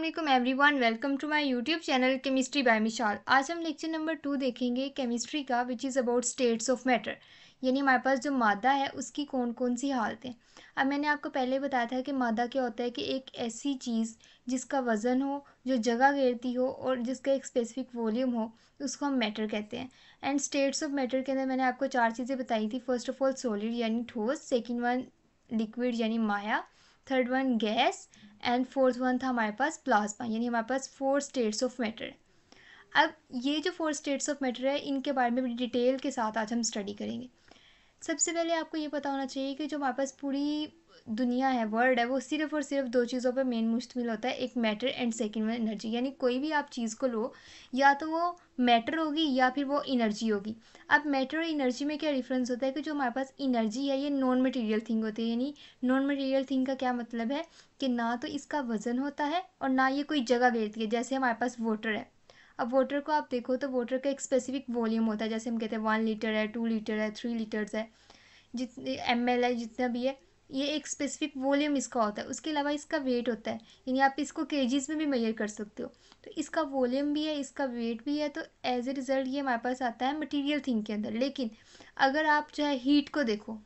वालेकुम everyone, welcome to my YouTube channel chemistry by Mishal. आज हम लेक्चर नंबर 2 देखेंगे केमिस्ट्री का, which is about states of matter. यानी हमारे पास जो मादा है उसकी कौन कौन सी हालतें। अब मैंने आपको पहले बताया था कि मादा क्या होता है कि एक ऐसी चीज़ जिसका वज़न हो, जो जगह घेरती हो और जिसका एक स्पेसिफिक वॉल्यूम हो, उसको हम मैटर कहते हैं। एंड स्टेट्स ऑफ मैटर के अंदर मैंने आपको 4 चीज़ें बताई थी। फर्स्ट ऑफ ऑल सॉलिड यानी ठोस, सेकेंड वन लिक्विड यानी माया, third one gas and fourth one था हमारे पास प्लाज्मा। यानी हमारे पास 4 स्टेट्स ऑफ मैटर। अब ये जो 4 स्टेट्स ऑफ मैटर है, इनके बारे में डिटेल के साथ आज हम स्टडी करेंगे। सबसे पहले आपको ये पता होना चाहिए कि जो हमारे पास पूरी दुनिया है, वर्ल्ड है, वो सिर्फ और सिर्फ 2 चीज़ों पर मेन मुश्तमिल होता है, एक matter and second one energy. यानी कोई भी आप चीज़ को लो, या तो वो मैटर होगी या फिर वो एनर्जी होगी। अब मैटर और एनर्जी में क्या डिफरेंस होता है कि जो हमारे पास एनर्जी है ये नॉन मटेरियल थिंग होती है। यानी नॉन मटेरियल थिंग का क्या मतलब है कि ना तो इसका वज़न होता है और ना ये कोई जगह घेरती है। जैसे हमारे पास वाटर है, अब वाटर को आप देखो तो वाटर का एक स्पेसिफिक वॉल्यूम होता है। जैसे हम कहते हैं 1 लीटर है, 2 लीटर है, 3 लीटर्स है, जितने ml है, जितना भी है, ये एक स्पेसिफिक वॉल्यूम इसका होता है। उसके अलावा इसका वेट होता है, यानी आप इसको केजीज में भी मेजर कर सकते हो। तो इसका वॉल्यूम भी है, इसका वेट भी है, तो एज ए रिज़ल्ट ये हमारे पास आता है मटेरियल थिंग के अंदर। लेकिन अगर आप चाहे हीट को देखो,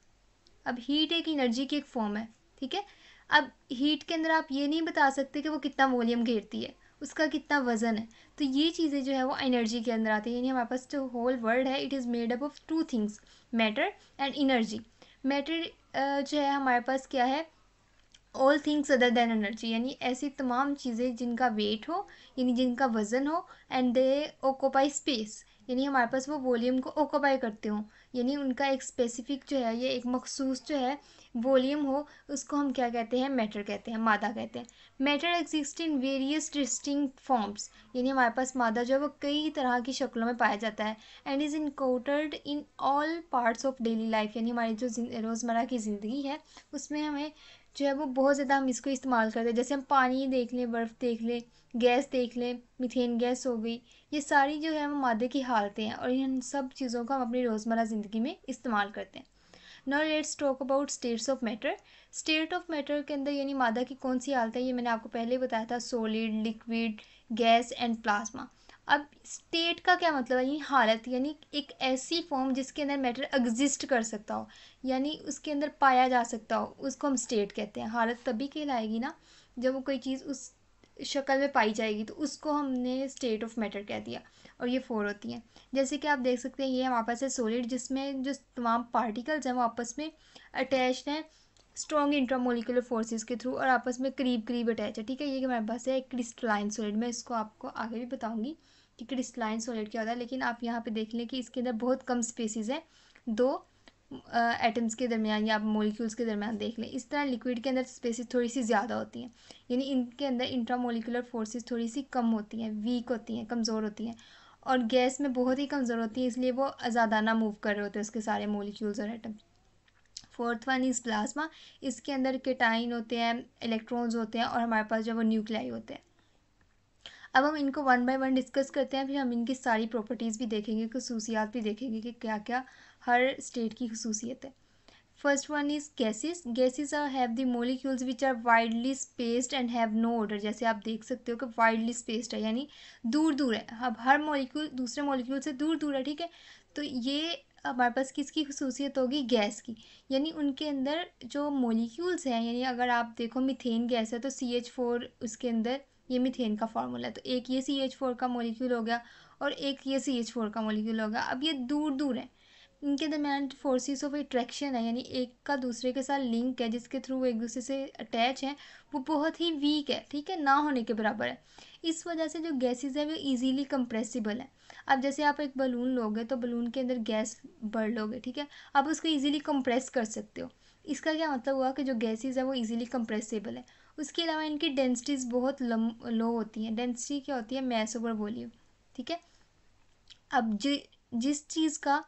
अब हीट एक एनर्जी की एक फॉर्म है, ठीक है। अब हीट के अंदर आप ये नहीं बता सकते कि वो कितना वॉल्यूम घेरती है, उसका कितना वज़न है। तो ये चीज़ें जो है वो एनर्जी के अंदर आती है। यानी हमारे पास जो होल वर्ल्ड है, it is made up of 2 things, matter and energy. Matter जो है हमारे पास क्या है, all things other than energy. यानी ऐसी तमाम चीज़ें जिनका वेट हो, यानी जिनका वज़न हो, एंड दे ऑक्यूपाई स्पेस, यानी हमारे पास वो वॉल्यूम को ऑक्यूपाई करते हो, यानी उनका एक स्पेसिफिक जो है, ये एक मखसूस जो है वॉल्यूम हो, उसको हम क्या कहते हैं, मैटर कहते हैं, मादा कहते हैं। Matter exist in various distinct forms. यानी हमारे पास मादा जो है वो कई तरह की शक्लों में पाया जाता है। And is encountered in all parts of daily life. यानी हमारी जो रोज़मर्रा की ज़िंदगी है उसमें हमें जो है वो बहुत ज़्यादा हम इसको इस्तेमाल करते हैं। जैसे हम पानी देख लें, बर्फ़ देख लें, गैस देख लें, मीथेन गैस हो गई, ये सारी जो है वो मादे की हालतें हैं और इन सब चीज़ों को हम अपनी रोज़मर्रा ज़िंदगी में इस्तेमाल करते हैं। Now let's talk about states of matter. State of matter के अंदर यानी मादा की कौन सी हालत है, ये मैंने आपको पहले बताया था, solid, liquid, gas and plasma. अब स्टेट का क्या मतलब है, यानी हालत, यानी एक ऐसी फॉर्म जिसके अंदर मैटर एग्जिस्ट कर सकता हो, यानी उसके अंदर पाया जा सकता हो, उसको हम स्टेट कहते हैं। हालत तभी कहलाएगी ना जब वो कोई चीज़ उस शक्ल में पाई जाएगी, तो उसको हमने स्टेट ऑफ मैटर कह दिया। और ये 4 होती हैं। जैसे कि आप देख सकते हैं, ये हमारे पास है सॉलिड, जिसमें जो तमाम पार्टिकल्स हैं वो आपस में अटैच्ड हैं स्ट्रॉन्ग इंट्रामोलिकुलर फोर्सेस के थ्रू और आपस में करीब करीब अटैच है, ठीक है। ये हमारे पास है एक क्रिस्टलाइन सॉलिड। मैं इसको आपको आगे भी बताऊंगी कि क्रिस्टलाइन सॉलिड क्या होता है, लेकिन आप यहाँ पे देख लें कि इसके अंदर बहुत कम स्पेसिस हैं, 2 एटम्स के दरमियान या आप मॉलिक्यूल्स के दरमियान देख लें। इस तरह लिक्विड के अंदर स्पेसिस थोड़ी सी ज़्यादा होती हैं, यानी इनके अंदर इंट्रामोलिकुलर फोर्सेस थोड़ी सी कम होती हैं, वीक होती हैं, कमज़ोर होती हैं। और गैस में बहुत ही कमज़ोर होती है, इसलिए वो आज़ादाना मूव कर रहे होते हैं उसके सारे मॉलिक्यूल्स और atom. Fourth one is plasma. इसके अंदर केटाइन होते हैं, इलेक्ट्रॉन्स होते हैं और हमारे पास जो वो न्यूक्लियाई होते हैं। अब हम इनको वन बाय वन डिस्कस करते हैं, फिर हम इनकी सारी प्रॉपर्टीज़ भी देखेंगे, खसूसियात भी देखेंगे कि क्या क्या हर स्टेट की खसूसियत है। First one is gases. Gases have the molecules which are widely spaced and have no order. जैसे आप देख सकते हो कि वाइडली स्पेस्ड है, यानी दूर दूर है। अब हर मॉलिक्यूल दूसरे मॉलिक्यूल से दूर दूर है, ठीक है। तो ये हमारे पास किसकी खसूसियत होगी, गैस की। यानी उनके अंदर जो मॉलिक्यूल्स हैं, यानी अगर आप देखो मीथेन गैस है तो CH4 उसके अंदर, ये मीथेन का फार्मूला है, तो एक ये CH4 का मॉलिक्यूल हो गया और एक ये CH4 का मॉलिक्यूल हो गया। अब ये दूर दूर है, इनके दरमियान फोर्सेस ऑफ अट्रैक्शन है, यानी एक का दूसरे के साथ लिंक है जिसके थ्रू वो एक दूसरे से अटैच है, वो बहुत ही वीक है, ठीक है, ना होने के बराबर है। इस वजह से जो गैसेस है वो इजीली कंप्रेसिबल है। अब जैसे आप एक बलून लोगे तो बलून के अंदर गैस भर लोगे, ठीक है, आप उसको इजीली कंप्रेस कर सकते हो। इसका क्या मतलब हुआ कि जो गैसेस है वो इजीली कंप्रेसिबल है। उसके अलावा इनकी डेंसिटीज़ बहुत लो होती हैं। डेंसिटी क्या होती है, मैस ओवर वॉल्यूम, ठीक है। अब जिस चीज़ का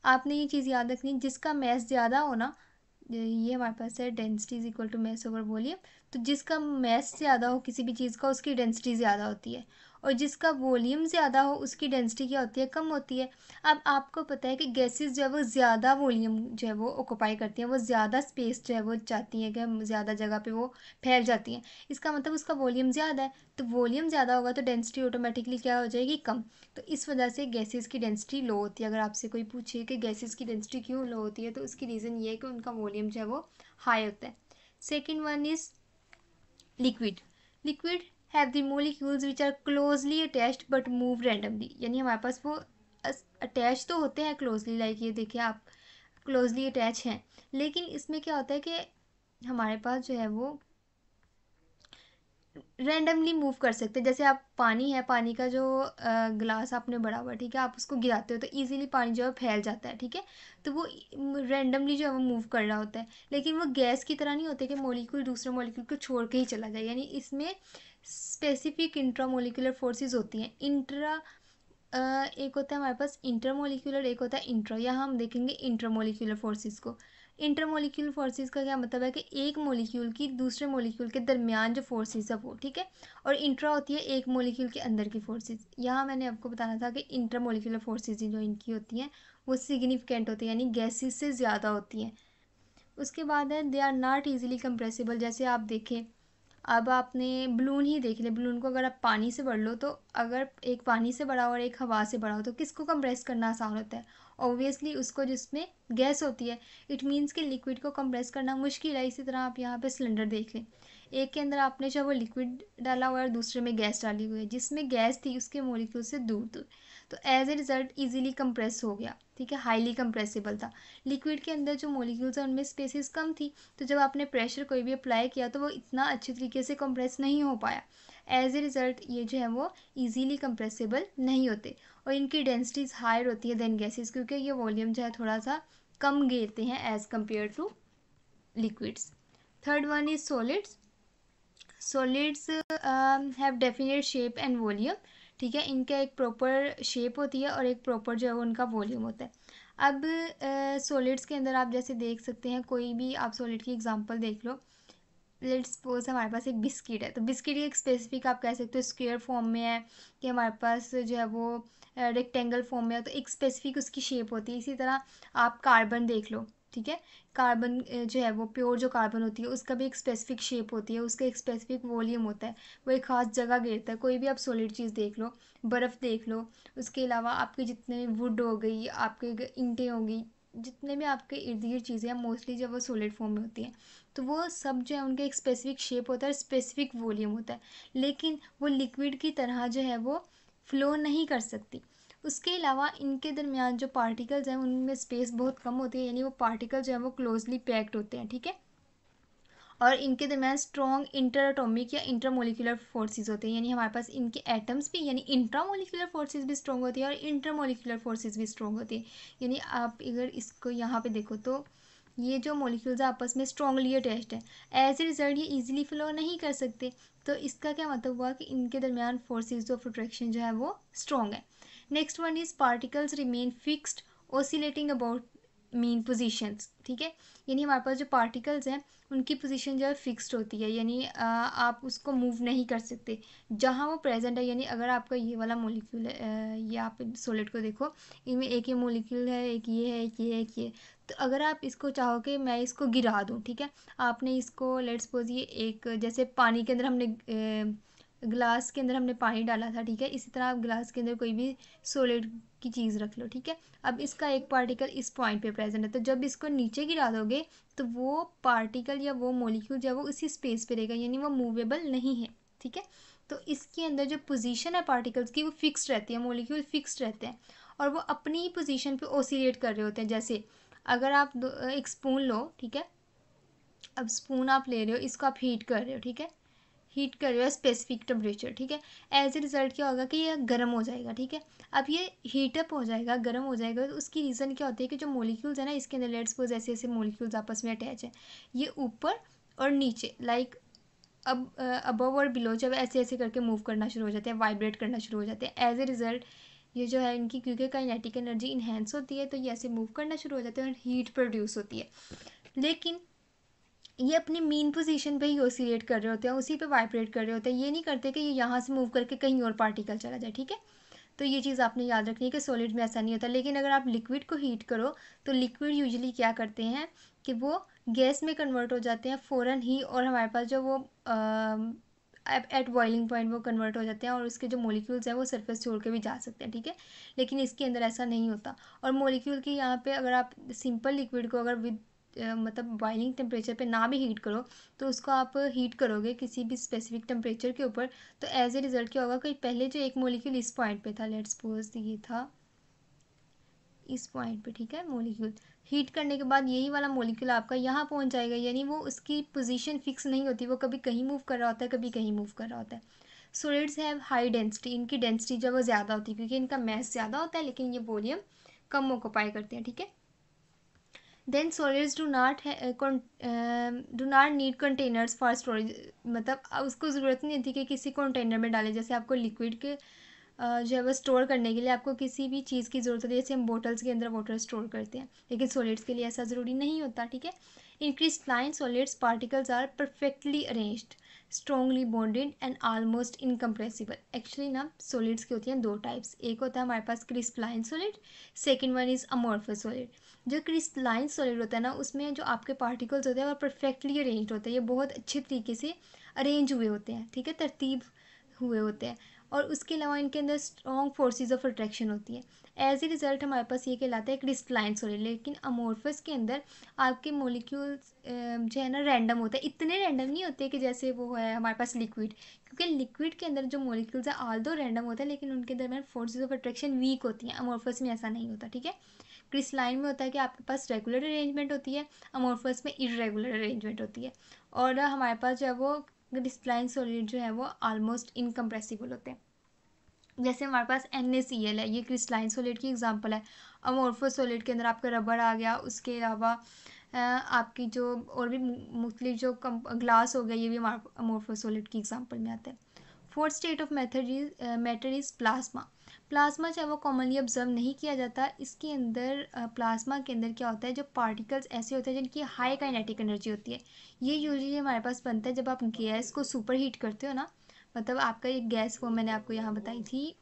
आपने ये चीज़ याद रखनी, जिसका मैस ज़्यादा हो ना, ये हमारे पास है density is equal to mass over volume. तो जिसका मैस ज़्यादा हो किसी भी चीज़ का, उसकी डेंसिटी ज़्यादा होती है। और जिसका वॉल्यूम ज़्यादा हो उसकी डेंसिटी क्या होती है, कम होती है। अब आपको पता है कि गैसेस जो है वो ज़्यादा वॉल्यूम जो है वो ऑक्यूपाई करती हैं, वो ज़्यादा स्पेस जो है वो चाहती हैं कि ज़्यादा जगह पे वो फैल जाती हैं। इसका मतलब उसका वॉल्यूम ज़्यादा है, तो वॉल्यूम ज़्यादा होगा तो डेंसिटी ऑटोमेटिकली क्या हो जाएगी, कम। तो इस वजह से गैसेस की डेंसिटी लो होती है। अगर आपसे कोई पूछे कि गैसेस की डेंसिटी क्यों लो होती है, तो उसकी रीज़न ये है कि उनका वॉल्यूम जो है वो हाई होता है। Second one is liquid. Liquid have the molecules which are closely attached but move randomly, यानी हमारे पास वो अटैच तो होते हैं क्लोजली, लाइक ये देखिए आप क्लोजली अटैच हैं, लेकिन इसमें क्या होता है कि हमारे पास जो है वो रैंडमली मूव कर सकते हैं। जैसे आप पानी है, पानी का जो ग्लास आपने बड़ा हुआ, ठीक है, आप उसको गिराते हो तो इजीली पानी जो है फैल जाता है, ठीक है, तो वो रैंडमली जो है वो मूव कर रहा होता है। लेकिन वो गैस की तरह नहीं होते कि मॉलिक्यूल दूसरे मॉलिक्यूल को छोड़ के ही चला जाए, यानी इसमें स्पेसिफिक इंट्रामोलिकुलर फोर्सेस होती हैं। एक होता है हमारे पास इंटरमोलिकुलर, एक होता है इंट्रा। यहाँ हम देखेंगे इंटरमोलिकुलर फोर्सेस को। इंटरमोलिक्यूलर फोर्सेस का क्या मतलब है कि एक मोलिक्यूल की दूसरे मोलिक्यूल के दरमियान जो फोर्सेस है वो, ठीक है, और इंट्रा होती है एक मोलिक्यूल के अंदर की फोर्सेस। यहाँ मैंने आपको बताना था कि इंटरमोलिक्यूलर फोर्सेस जो इनकी होती हैं वो सिग्निफिकेंट होती हैं, यानी गैसेस से ज़्यादा होती हैं। उसके बाद है they are not easily compressible. जैसे आप देखें, अब आपने बलून ही देख लिया, बलून को अगर आप पानी से भर लो तो अगर एक पानी से भरा हो और एक हवा से भरा हो तो किसको कंप्रेस करना आसान होता है, ऑब्वियसली उसको जिसमें गैस होती है। इट मीन्स कि लिक्विड को कंप्रेस करना मुश्किल है। इसी तरह आप यहाँ पे सिलेंडर देख लें, एक के अंदर आपने चाहे वो लिक्विड डाला हुआ है और दूसरे में गैस डाली हुई है, जिसमें गैस थी उसके मोलिक्यूल से दूर दूर, तो as a result easily compress हो गया, ठीक है, हाईली कंप्रेसिबल था। लिक्विड के अंदर जो मोलिक्यूल्स हैं उनमें स्पेसिस कम थी, तो जब आपने प्रेशर कोई भी अप्लाई किया तो वो इतना अच्छे तरीके से कंप्रेस नहीं हो पाया। एज ए रिज़ल्ट ये जो है वो इजीली कंप्रेसिबल नहीं होते, और इनकी डेंसिटीज़ हायर होती है देन गैसेस, क्योंकि ये वॉल्यूम जो है थोड़ा सा कम घेरते हैं as compare two liquids. Third one is solids. Solids have definite shape and volume, ठीक है, इनका एक प्रॉपर शेप होती है और एक प्रॉपर जो है वो उनका वॉल्यूम होता है। अब सॉलिड्स के अंदर आप जैसे देख सकते हैं, कोई भी आप सॉलिड की एग्जांपल देख लो। लेट्स सपोज हमारे पास एक बिस्किट है, तो बिस्किट एक स्पेसिफिक आप कह सकते हो स्क्वायर फॉर्म में है, कि हमारे पास जो है वो रेक्टेंगल फॉर्म में है, तो एक स्पेसिफिक उसकी शेप होती है। इसी तरह आप कार्बन देख लो, ठीक है, कार्बन जो है वो प्योर जो कार्बन होती है उसका भी एक स्पेसिफिक शेप होती है, उसका एक स्पेसिफिक वॉल्यूम होता है, वो एक खास जगह घेरता है। कोई भी आप सॉलिड चीज़ देख लो, बर्फ़ देख लो, उसके अलावा आपके जितने वुड हो गई, आपके ईंटें होगी, जितने भी आपके इर्द गिर्द चीज़ें हैं मोस्टली जब वो सॉलिड फॉर्म में होती हैं, तो वो सब जो है उनका एक स्पेसिफिक शेप होता है, स्पेसिफिक वॉल्यूम होता है, लेकिन वो लिक्विड की तरह जो है वो फ्लो नहीं कर सकती। उसके अलावा इनके दरमियान जो पार्टिकल्स हैं उनमें स्पेस बहुत कम होती है, यानी वो पार्टिकल जो है वो क्लोजली पैक्ड होते हैं, ठीक है, और इनके दरमियान स्ट्रॉन्ग इंटर एटॉमिक या इंटरमोलिकुलर फोर्सेस होते हैं, यानी हमारे पास इनके एटम्स भी, यानी इंट्रामोलिकुलर फोर्सेस भी स्ट्रॉन्ग होती है और इंटरमोलिकुलर फोर्सेस भी स्ट्रॉन्ग होती है। यानी आप अगर इसको यहाँ पे देखो तो ये जो मॉलिक्यूल्स आपस में स्ट्रॉन्गली अटैच्ड है, एज ए रिजल्ट ये इजीली फ्लो नहीं कर सकते। तो इसका क्या मतलब हुआ कि इनके दरमियान फोर्सेस ऑफ अट्रैक्शन जो है वो स्ट्रॉन्ग है। Next one is particles remain fixed oscillating about mean positions, ठीक है, यानी हमारे पास जो पार्टिकल्स हैं उनकी पोजीशन जो है फिक्स्ड होती है, यानी आप उसको मूव नहीं कर सकते जहाँ वो प्रेजेंट है। यानी अगर आपका ये वाला मॉलिक्यूल है, ये आप सॉलिड को देखो, इनमें एक ये मॉलिक्यूल है, एक ये है, एक ये है, एक ये, तो अगर आप इसको चाहो कि मैं इसको गिरा दूँ, ठीक है, आपने इसको लेट्स सपोज ये एक जैसे पानी के अंदर हमने ग्लास के अंदर हमने पानी डाला था, ठीक है, इसी तरह आप ग्लास के अंदर कोई भी सॉलिड की चीज़ रख लो, ठीक है, अब इसका एक पार्टिकल इस पॉइंट पे प्रेजेंट है, तो जब इसको नीचे गिरा दोगे तो वो पार्टिकल या वो मॉलिक्यूल जो है वो उसी स्पेस पे रहेगा, यानी वो मूवेबल नहीं है, ठीक है। तो इसके अंदर जो पोजीशन है पार्टिकल्स की वो फिक्स्ड रहती है, मॉलिक्यूल फिक्स्ड रहते हैं और वो अपनी ही पोजीशन पे ऑसिलेट कर रहे होते हैं। जैसे अगर आप एक स्पून लो, ठीक है, अब स्पून आप ले रहे हो, इसको आप हीट कर रहे हो, ठीक है, हीट कर रहे हो स्पेसिफिक टेम्परेचर, ठीक है, एज ए रिजल्ट क्या होगा कि ये गर्म हो जाएगा, ठीक है। अब ये हीटअप हो जाएगा, गर्म हो जाएगा, तो उसकी रीज़न क्या होती है कि जो मॉलिक्यूल्स है ना इसके अंदर, लेट्स सपोज ऐसे ऐसे मॉलिक्यूल्स आपस में अटैच है, ये ऊपर और नीचे लाइक अब अबव और बिलो जब ऐसे ऐसे करके मूव करना शुरू हो जाते हैं, वाइब्रेट करना शुरू हो जाते हैं, एज ए रिजल्ट ये जो है इनकी क्योंकि काइनेटिक एनर्जी इन्हेंस होती है तो ये ऐसे मूव करना शुरू हो जाते हैं और हीट प्रोड्यूस होती है। लेकिन ये अपनी मीन पोजीशन पे ही ऑसिलेट कर रहे होते हैं, उसी पे वाइब्रेट कर रहे होते हैं। ये नहीं करते कि ये यहाँ से मूव करके कहीं और पार्टिकल चला जाए, ठीक है। तो ये चीज़ आपने याद रखनी है कि सॉलिड में ऐसा नहीं होता। लेकिन अगर आप लिक्विड को हीट करो तो लिक्विड यूजुअली क्या करते हैं कि वो गैस में कन्वर्ट हो जाते हैं फ़ौरन ही, और हमारे पास जो वो एट बॉइलिंग पॉइंट वो कन्वर्ट हो जाते हैं, और उसके जो मॉलिक्यूल्स हैं वो सरफेस छोड़ के भी जा सकते हैं, ठीक है। लेकिन इसके अंदर ऐसा नहीं होता। और मॉलिक्यूल की यहाँ पे अगर आप सिंपल लिक्विड को अगर विद मतलब बॉइलिंग टेम्परेचर पे ना भी हीट करो, तो उसको आप हीट करोगे किसी भी स्पेसिफिक टेम्परेचर के ऊपर, तो एज ए रिजल्ट क्या होगा कि पहले जो एक मॉलिक्यूल इस पॉइंट पे था, लेट्स सपोज ये था इस पॉइंट पे, ठीक है, मॉलिक्यूल हीट करने के बाद यही वाला मॉलिक्यूल आपका यहाँ पहुँच जाएगा। यानी वो उसकी पोजीशन फिक्स नहीं होती, वो कभी कहीं मूव कर रहा होता है, कभी कहीं मूव कर रहा होता है। सॉलिड्स हैव हाई डेंसिटी, इनकी डेंसिटी जो है वो ज़्यादा होती है क्योंकि इनका मैस ज़्यादा होता है, लेकिन ये वॉल्यूम कम ऑक्यूपाई करते हैं, ठीक है। Then solids do not need containers for storage, मतलब उसको ज़रूरत नहीं होती कि किसी कंटेनर में डालें। जैसे आपको लिक्विड के जो है वो स्टोर करने के लिए आपको किसी भी चीज़ की ज़रूरत होती है, जैसे हम बोटल्स के अंदर वाटर स्टोर करते हैं, लेकिन सॉलिड्स के लिए ऐसा ज़रूरी नहीं होता, ठीक है। In crystalline solids particles are perfectly arranged, strongly bonded and almost incompressible. Actually ना सॉलिड्स की होती हैं दो टाइप्स, एक होता है हमारे पास crystalline solid, second one is amorphous solid. जो क्रिस्टलाइन सॉलिड होता है ना उसमें जो आपके पार्टिकल्स होते हैं वो परफेक्टली अरेंज होते हैं, ये बहुत अच्छे तरीके से अरेंज हुए होते हैं, ठीक है, तरतीब हुए होते हैं। और उसके अलावा इनके अंदर स्ट्रॉन्ग फोर्सेस ऑफ अट्रैक्शन होती है। एज ए रिजल्ट हमारे पास ये कहलाता है क्रिस्टलाइन सॉलिड। लेकिन अमोर्फस के अंदर आपके मोलिक्यूल्स जो है ना रैंडम होते हैं, इतने रैंडम नहीं होते कि जैसे वो है हमारे पास लिक्विड, क्योंकि लिक्विड के अंदर जो मोलिक्यूल्स है आल दो रैंडम होता है, लेकिन उनके दरमियान फोर्सेस ऑफ अट्रैक्शन वीक होती हैं। अमोर्फस में ऐसा नहीं होता, ठीक है। क्रिस्टलाइन में होता है कि आपके पास रेगुलर अरेंजमेंट होती है, अमोर्फस में इरेगुलर अरेंजमेंट होती है। और हमारे पास जो है वो क्रिस्टलाइन सॉलिड जो है वो ऑलमोस्ट इनकम्प्रेसिबल होते हैं। जैसे हमारे पास NaCl है, ये क्रिस्टलाइन सॉलिड की एग्जांपल है। अमोर्फस सॉलिड के अंदर आपका रबड़ आ गया, उसके अलावा आपकी जो और भी मुख्तलिफ जो ग्लास हो गया, ये भी अमोर्फस सॉलिड की एग्जांपल में आता है। Fourth state of matter is plasma. Plasma चाहे वो कॉमनली ऑब्जर्व नहीं किया जाता, इसके अंदर प्लाज्मा के अंदर क्या होता है, जो पार्टिकल्स ऐसे होते हैं जिनकी हाई काइनेटिक एनर्जी होती है। ये यूजुअली हमारे पास बनता है जब आप गैस को सुपर हीट करते हो ना, मतलब आपका एक गैस फॉर्म मैंने आपको यहाँ बताई थी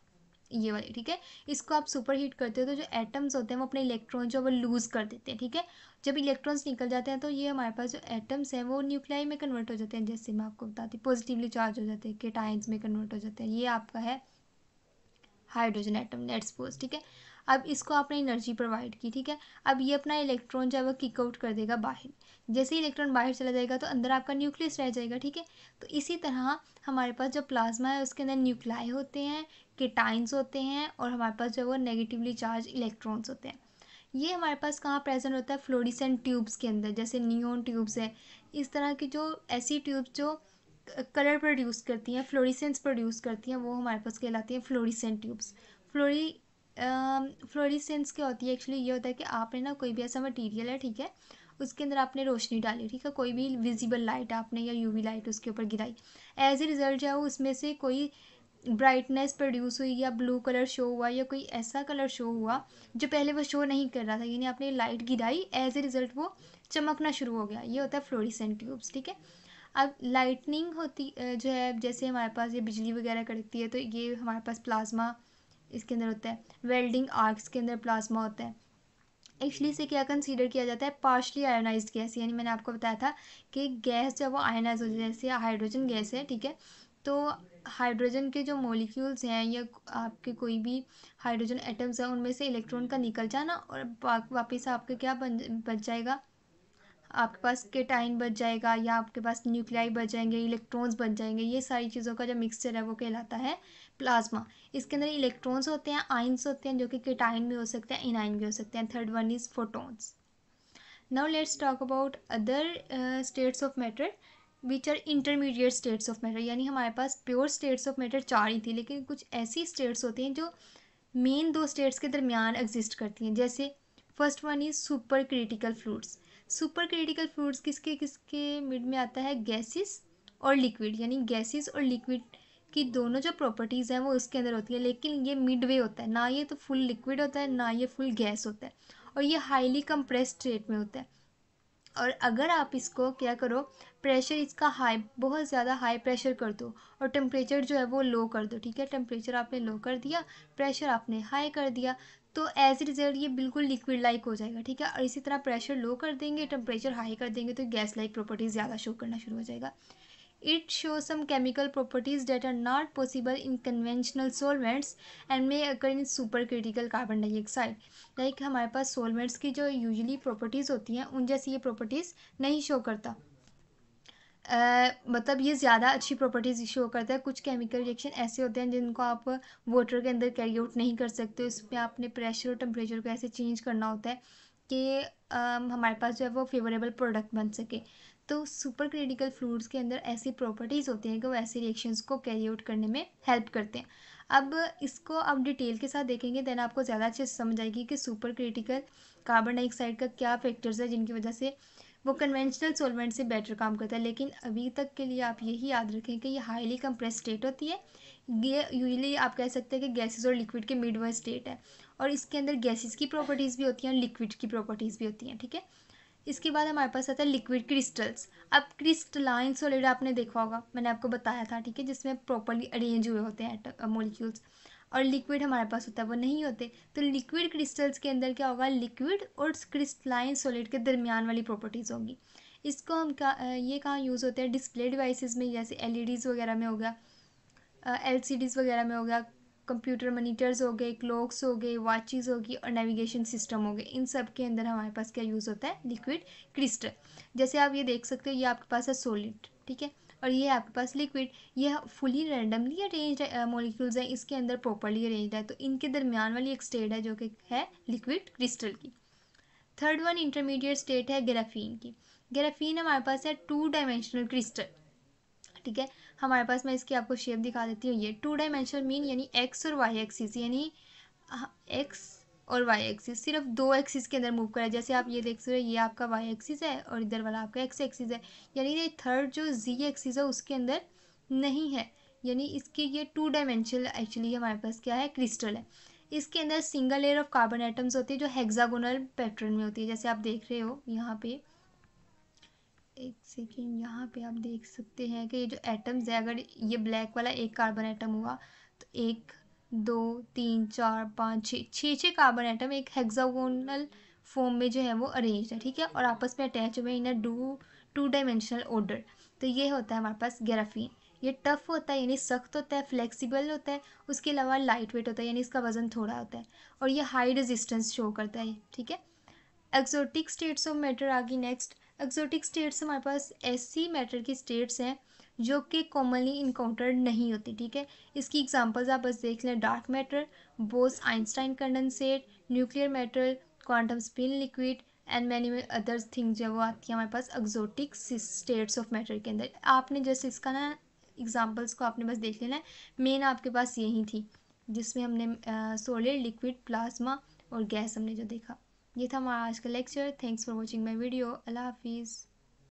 ये वाली, ठीक है। इसको आप सुपर हीट करते हो तो जो एटम्स होते हैं वो अपने इलेक्ट्रॉन जो वो लूज़ कर देते हैं, ठीक है। जब इलेक्ट्रॉन्स निकल जाते हैं तो ये हमारे पास जो एटम्स हैं वो न्यूक्लियाई में कन्वर्ट हो जाते हैं, जैसे मैं आपको बताती हूँ पॉजिटिवली चार्ज हो जाते हैं, केटाइंस में कन्वर्ट हो जाते हैं। ये आपका है हाइड्रोजन एटम, लेट्स सपोज, ठीक है। अब इसको आपने एनर्जी प्रोवाइड की, ठीक है। अब ये अपना इलेक्ट्रॉन जो है वो किक आउट कर देगा बाहर। जैसे ही इलेक्ट्रॉन बाहर चला जाएगा तो अंदर आपका न्यूक्लियस रह जाएगा, ठीक है। तो इसी तरह हमारे पास जो प्लाज्मा है उसके अंदर न्यूक्लाई होते हैं, केटाइंस होते हैं, और हमारे पास जो वो नेगेटिवली चार्ज इलेक्ट्रॉन्स होते हैं। ये हमारे पास कहाँ प्रेजेंट होता है, फ्लोरिसेंट ट्यूब्स के अंदर, जैसे नियॉन ट्यूब्स है। इस तरह की जो ऐसी ट्यूब्स जो कलर प्रोड्यूस करती हैं, फ्लोरिसेंस प्रोड्यूस करती हैं, वो हमारे पास कहलाती हैं फ्लोरिसेंट ट्यूब्स। फ्लोरी फ्लोरिसेंस क्या होती है, एक्चुअली ये होता है कि आपने ना कोई भी ऐसा मटेरियल है, ठीक है, उसके अंदर आपने रोशनी डाली, ठीक है, कोई भी विजिबल लाइट आपने या यूवी लाइट उसके ऊपर गिराई। एज ए रिजल्ट जो है उसमें से कोई ब्राइटनेस प्रोड्यूस हुई, या ब्लू कलर शो हुआ, या कोई ऐसा कलर शो हुआ जो पहले वो शो नहीं कर रहा था, यानी आपने लाइट गिराई, एज ए रिजल्ट वो चमकना शुरू हो गया। ये होता है फ्लोरिसेंट ट्यूब्स, ठीक है। अब लाइटनिंग होती जो है, जैसे हमारे पास ये बिजली वगैरह कड़कती है तो ये हमारे पास प्लाज्मा इसके अंदर होता है। वेल्डिंग आर्क्स के अंदर प्लाज्मा होता है। एक्चुअली इसे क्या कंसीडर किया जाता है, पार्शली आयोनाइज्ड गैस, यानी मैंने आपको बताया था कि गैस जब वो आयोनाइज हो जाए, जैसे हाइड्रोजन गैस है, ठीक है, तो हाइड्रोजन के जो मॉलिक्यूल्स हैं या आपके कोई भी हाइड्रोजन एटम्स हैं उनमें से इलेक्ट्रॉन का निकल जाना और वापस आपके क्या बच जाएगा, आपके पास केटाइन बच जाएगा, या आपके पास न्यूक्लियाई बच जाएंगे, इलेक्ट्रॉन्स बच जाएंगे। ये सारी चीज़ों का जो मिक्सचर है वो कहलाता है प्लाज्मा। इसके अंदर इलेक्ट्रॉन्स होते हैं, आइंस होते हैं जो कि केटाइन भी हो सकते हैं, इनाइन भी हो सकते हैं। Third one is photons. Now let's talk about other states of matter which are intermediate states of matter. यानी हमारे पास प्योर स्टेट्स ऑफ मैटर 4 ही थी, लेकिन कुछ ऐसी स्टेट्स होती हैं जो मेन दो स्टेट्स के दरमियान एग्जिस्ट करती हैं। जैसे first one is super critical fluids. Super critical fluids किसके किसके मिड में आता है, गैसेस और लिक्विड। यानी गैसेस और लिक्विड की दोनों जो प्रॉपर्टीज़ हैं वो उसके अंदर होती है, लेकिन ये मिड वे होता है, ना ये तो फुल लिक्विड होता है ना ये फुल गैस होता है, और ये हाईली कंप्रेस्ड स्टेट में होता है। और अगर आप इसको क्या करो, प्रेशर इसका हाई, बहुत ज़्यादा हाई प्रेशर कर दो और टेम्परेचर जो है वो लो कर दो, ठीक है। टेम्परेचर आपने लो कर दिया, प्रेशर आपने हाई कर दिया, तो एज ए रिजल्ट ये बिल्कुल लिक्विड लाइक हो जाएगा, ठीक है। और इसी तरह प्रेशर लो कर देंगे, टेम्परेचर हाई कर देंगे, तो गैस लाइक प्रॉपर्टीज़ ज़्यादा शो करना शुरू हो जाएगा। It shows some chemical properties that are not possible in conventional solvents and may occur in supercritical carbon dioxide. Like हमारे पास solvents की जो यूजली प्रॉपर्टीज़ होती हैं उन जैसी ये प्रॉपर्टीज़ नहीं शो करता। मतलब ये ज़्यादा अच्छी प्रॉपर्टीज़ शो करता है। कुछ केमिकल रिएक्शन ऐसे होते हैं जिनको आप वाटर के अंदर कैरी आउट नहीं कर सकते, उसमें आपने प्रेशर और टेम्परेचर को ऐसे चेंज करना होता है कि हमारे पास जो है वो फेवरेबल प्रोडक्ट बन सके। तो सुपर क्रिटिकल फ्लूइड्स के अंदर ऐसी प्रॉपर्टीज़ होती हैं कि वो ऐसे रिएक्शंस को कैरी आउट करने में हेल्प करते हैं। अब इसको आप डिटेल के साथ देखेंगे देन आपको ज़्यादा अच्छे से समझ आएगी कि सुपर क्रिटिकल कार्बन डाइऑक्साइड का क्या फैक्टर्स है जिनकी वजह से वो कन्वेंशनल सॉल्वेंट से बेटर काम करता है। लेकिन अभी तक के लिए आप यही याद रखें कि ये हाईली कंप्रेस स्टेट होती है। ये यूजली आप कह सकते हैं कि गैसेस और लिक्विड के मिड वाइज स्टेट है, और इसके अंदर गैसेस की प्रॉपर्टीज़ भी होती हैं और लिक्विड की प्रॉपर्टीज़ भी होती हैं, ठीक है। इसके बाद हमारे पास आता है लिक्विड क्रिस्टल्स। अब क्रिस्टलाइन सॉलिड आपने देखा होगा, मैंने आपको बताया था, ठीक है, जिसमें प्रॉपर्ली अरेंज हुए होते हैं मॉलिक्यूल्स, और लिक्विड हमारे पास होता है वो नहीं होते। तो लिक्विड क्रिस्टल्स के अंदर क्या होगा, लिक्विड और क्रिस्टलाइन सॉलिड के दरमियान वाली प्रॉपर्टीज़ होंगी। इसको हम ये कहाँ यूज़ होते हैं, डिस्प्ले डिवाइसेस में, जैसे एलईडीज़ वगैरह में हो गया, एलसीडीज़ वगैरह में हो गया, कंप्यूटर मॉनिटर्स हो गए, क्लॉक्स हो गए, वॉचेस होगी और नेविगेशन सिस्टम हो गए। इन सब के अंदर हमारे पास क्या यूज़ होता है, लिक्विड क्रिस्टल। जैसे आप ये देख सकते हो, ये आपके पास है सॉलिड, ठीक है, और ये आपके पास लिक्विड। ये फुली रैंडमली अरेंज्ड मॉलिक्यूल्स हैं, इसके अंदर प्रॉपर्ली अरेंज्ड है, तो इनके दरमियान वाली एक स्टेट है जो कि है लिक्विड क्रिस्टल की। थर्ड वन इंटरमीडिएट स्टेट है ग्राफीन की। ग्राफीन हमारे पास है 2 डायमेंशनल क्रिस्टल, ठीक है। हमारे पास, मैं इसकी आपको शेप दिखा देती हूँ, ये 2 डायमेंशनल मीन यानी एक्स और वाई एक्सिस, यानी एक्स और वाई एक्सिस सिर्फ 2 एक्सिस के अंदर मूव करा है। जैसे आप ये देख सकते हो, ये आपका वाई एक्सिस है और इधर वाला आपका एक्स एक्सिस है, यानी ये थर्ड जो जी एक्सिस है उसके अंदर नहीं है, यानी इसके ये 2 डायमेंशनल एक्चुअली हमारे पास क्या है, क्रिस्टल है। इसके अंदर single layer of carbon atoms होती है जो हेक्सागोनल पैटर्न में होती है, जैसे आप देख रहे हो यहाँ पे, एक सेकेंड, यहाँ पे आप देख सकते हैं कि ये जो एटम्स है, अगर ये ब्लैक वाला एक कार्बन एटम हुआ तो 1 2 3 4 5 6 कार्बन एटम एक हेक्सागोनल फॉर्म में जो है वो अरेंज है, ठीक है, और आपस में अटैच हुए इन अ 2 डायमेंशनल ऑर्डर। तो ये होता है हमारे पास ग्राफीन। ये टफ होता है यानी सख्त होता है, फ्लेक्सिबल होता है, उसके अलावा लाइट वेट होता है यानी इसका वजन थोड़ा होता है, और ये हाई रेजिस्टेंस शो करता है, ठीक है। एक्सोटिक स्टेट्स ऑफ मैटर आ गई नेक्स्ट। एक्सोटिक स्टेट्स हमारे पास ऐसी मैटर की स्टेट्स हैं जो कि कॉमनली इनकाउंटर्ड नहीं होती, ठीक है। इसकी एग्जांपल्स आप बस देख लें, dark matter, Bose Einstein condensate, nuclear matter, quantum spin liquid and many others things जो वो आती है हमारे पास एक्सोटिक स्टेट्स ऑफ मैटर के अंदर। आपने जस्ट इसका ना एग्जांपल्स को आपने बस देख लेना है, मेन आपके पास यही थी जिसमें हमने सॉलिड, लिक्विड, प्लाज्मा और गैस हमने जो देखा। ये था हमारा आज का lecture. Thanks for watching my video. अल्लाह हाफिज़।